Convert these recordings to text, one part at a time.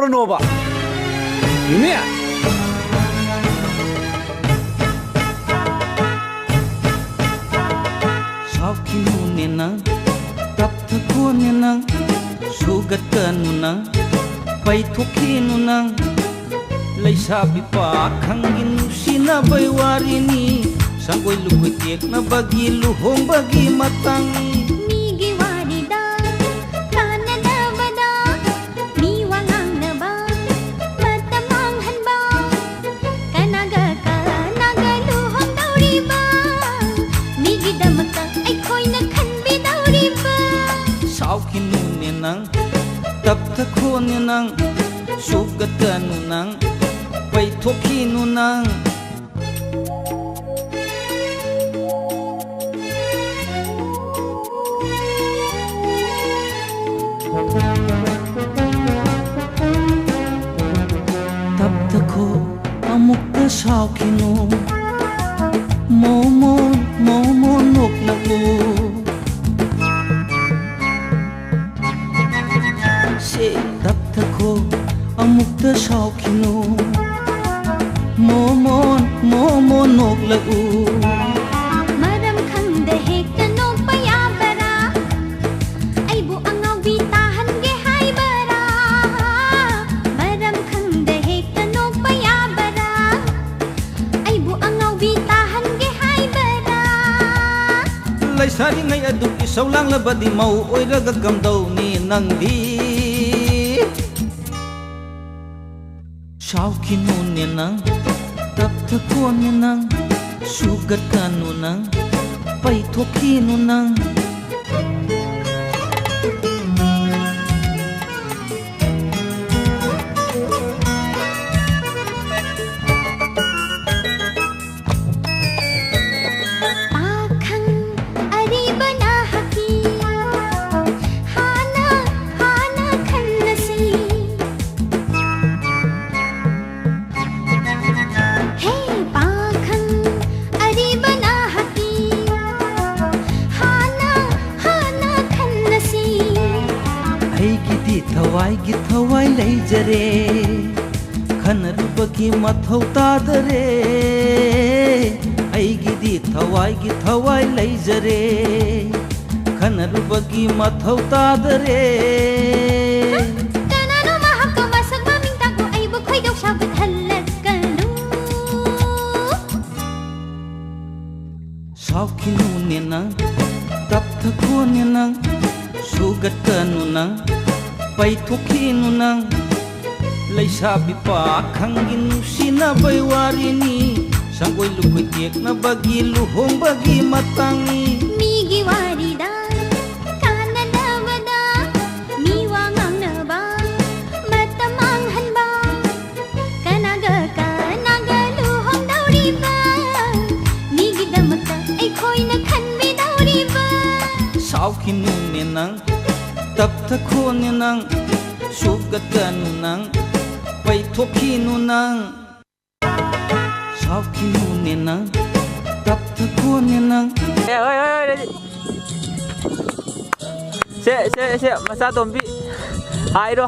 ꯇꯧꯔꯅꯣꯕ ꯃꯤꯃꯤ ꯁꯥꯎꯈꯤꯅꯨꯅꯦ ꯅꯪ ꯇꯞꯊꯈꯣꯅꯦ ꯅꯪ ꯁꯨꯒꯠꯀꯅꯨ ꯅꯪ ꯄꯩꯊꯣꯛꯈꯤꯅꯨ ꯅꯪ ꯂꯩꯁꯥꯕꯤ ꯄꯥꯈꯪꯒꯤ ꯅꯨꯡꯁꯤꯅꯕꯩ ꯋꯥꯔꯤꯅꯤ ꯁꯪꯒꯣꯏ ꯂꯨꯀꯣꯏ ꯇꯦꯛꯅꯕꯒꯤ ꯂꯨꯍꯣꯡꯕꯒꯤ ꯃꯇꯥꯡꯅꯤ ꯃꯤꯒꯤ ꯋꯥꯔꯤꯗ ꯇꯥꯟꯅꯗꯕꯗ ꯃꯤ ꯋꯥ ꯉꯥꯡꯅꯕ ꯃꯇꯝ ꯃꯥꯡꯍꯟꯕ ꯀꯅꯥꯒ ꯂꯨꯍꯣꯡꯗꯧꯔꯤꯕ ꯃꯤꯒꯤꯗꯃꯛꯇ ꯑꯩꯈꯣꯏꯅ ꯈꯟꯕꯤꯗꯧꯔꯤꯕ ꯁꯥꯎꯈꯤꯅꯨꯅꯦ ꯅꯪ ꯇꯞꯊꯈꯣꯅꯦ ꯅꯪ ꯁꯨꯒꯠꯀꯅꯨ ꯅꯪ ꯄꯩꯊꯣꯛꯈꯤꯅꯨ ꯅꯪ ꯇꯞꯊꯈꯣ ꯑꯃꯨꯛꯇ ꯁꯥꯎꯈꯤꯅꯨ ꯃꯣꯃꯣꯟ ꯅꯣꯛꯂꯛꯎ ꯁꯦ ꯇꯞꯊꯈꯣ ꯑꯃꯨꯛꯇ ꯁꯥꯎꯈꯤꯅꯨ ꯃꯣꯃꯣꯟ ꯅꯣꯛꯂꯛꯎ ꯃꯔꯝ ꯈꯪꯗ ꯍꯦꯛꯇ ꯅꯣꯛꯄ ꯌꯥꯕꯔꯥ ꯑꯩꯕꯨ ꯑꯉꯥꯎꯕꯤ ꯇꯥꯍꯟꯒꯦ ꯍꯥꯏꯕꯔꯥ ꯃꯔꯝ ꯈꯪꯗ ꯍꯦꯛꯇ ꯅꯣꯛꯄ ꯌꯥꯕꯔꯥ ꯑꯩꯕꯨ ꯑꯉꯥꯎꯕꯤ ꯇꯥꯍꯟꯒꯦ ꯍꯥꯏꯕꯔꯥ ꯂꯩꯁꯥꯔꯤꯉꯩ ꯑꯗꯨ ꯏꯁꯧ ꯂꯥꯡꯂꯕꯗꯤ ꯃꯧ ꯑꯣꯏꯔꯒ ꯀꯝꯗꯧꯅꯤ ꯅꯪꯗꯤ ꯁꯥꯎꯈꯤꯅꯨꯅꯦ ꯅꯪ ꯇꯞꯊꯈꯣꯅꯦ ꯅꯪ ꯁꯨꯒꯠꯀꯅꯨ ꯅꯪ ꯄꯩꯊꯣꯛꯈꯤꯅꯨ ꯅꯪ पाखंग अरीबा नाहकी हाना खन्नसी हे पाखंग अरीबा नाहकी हाना खन्नसी ꯑꯩꯒꯤꯗꯤ ꯊꯋꯥꯏꯒꯤ ꯊꯋꯥꯏ ꯂꯩꯖꯔꯦ ꯈꯟꯅꯔꯨꯕꯒꯤ ꯃꯊꯧ ꯇꯥꯗꯔꯦ ꯑꯩꯒꯤꯗꯤ ꯊꯋꯥꯏꯒꯤ ꯊꯋꯥꯏ ꯂꯩꯖꯔꯦ ꯈꯟꯅꯔꯨꯕꯒꯤ ꯃꯊꯧ ꯇꯥꯗꯔꯦ कनानो महक मसक ममिंग ताको अइबु खोइदौ साबधानलकनु ꯁꯥꯎꯈꯤꯅꯨꯅꯦ ꯅꯪ ꯇꯞꯊꯈꯣꯅꯦ ꯅꯪ ꯁꯨꯒꯠꯀꯅꯨ ꯅꯪ ꯄꯩꯊꯣꯛꯈꯤꯅꯨ ꯅꯪ ꯂꯩꯁꯥꯕꯤ ꯄꯥꯈꯪꯒꯤ ꯅꯨꯡꯁꯤꯅꯕꯩ ꯋꯥꯔꯤꯅꯤ ꯁꯪꯒꯣꯏ ꯂꯨꯀꯣꯏ ꯇꯦꯛꯅꯕꯒꯤ ꯂꯨꯍꯣꯡꯕꯒꯤ ꯃꯇꯥꯡꯅꯤ ꯃꯤꯒꯤ ꯋꯥꯔꯤꯗ ꯀꯥꯟꯅꯗꯕꯗ ꯃꯤ ꯋꯥ ꯉꯥꯡꯅꯕ ꯃꯇꯝ ꯃꯥꯡꯍꯟꯕ ꯀꯅꯥꯒ ꯂꯨꯍꯣꯡꯗꯧꯔꯤꯕ ꯃꯤꯒꯤꯗꯃꯛꯇ ꯑꯩꯈꯣꯏꯅ ꯈꯟꯕꯤꯗꯧꯔꯤꯕ ꯁꯥꯎꯈꯤꯅꯨꯅꯦ ꯅꯪ ꯇꯞꯊꯈꯣꯅꯦ ꯅꯪ ꯁꯨꯒꯠꯀꯅꯨ ꯅꯪ ꯄꯩꯊꯣꯛꯈꯤꯅු ꯅꯪ ꯁꯥꯎꯈꯤꯅꯨꯅꯦ ꯅꯪ ꯇꯞꯊꯈꯣꯅꯦ ꯅꯪ ꯁꯦ ꯃꯆꯥ ꯇꯣꯝꯕꯤ ꯍꯥꯏꯔꯣ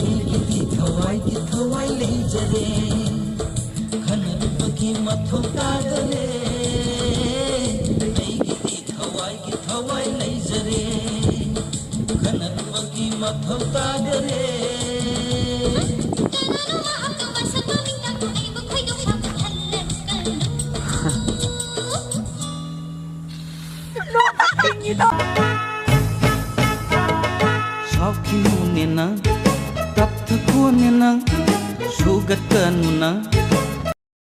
ꯑꯩꯒꯤꯗꯤ ꯊꯋꯥꯏꯒꯤ ꯊꯋꯥꯏ ꯂꯩꯖꯔꯦ ꯈꯟꯅꯔꯨꯕꯒꯤ ꯃꯊꯧ ꯇꯥꯗꯔꯦ ꯑꯩꯒꯤꯗꯤ ꯊꯋꯥꯏꯒꯤ ꯊꯋꯥꯏ ꯂꯩꯖꯔꯦ ꯈꯟꯅꯔꯨꯕꯒꯤ ꯃꯊꯧ ꯇꯥꯗꯔꯦ कनानो महक मसक ममिंग ताको अइबु खोइदौ साबधानलकनु ꯁꯥꯎꯈꯤꯅꯨꯅꯦ ꯅꯪ ꯇꯞꯊꯈꯣꯅꯦ ꯅꯪ ꯁꯨꯒꯠꯀꯅꯨ ꯅꯪ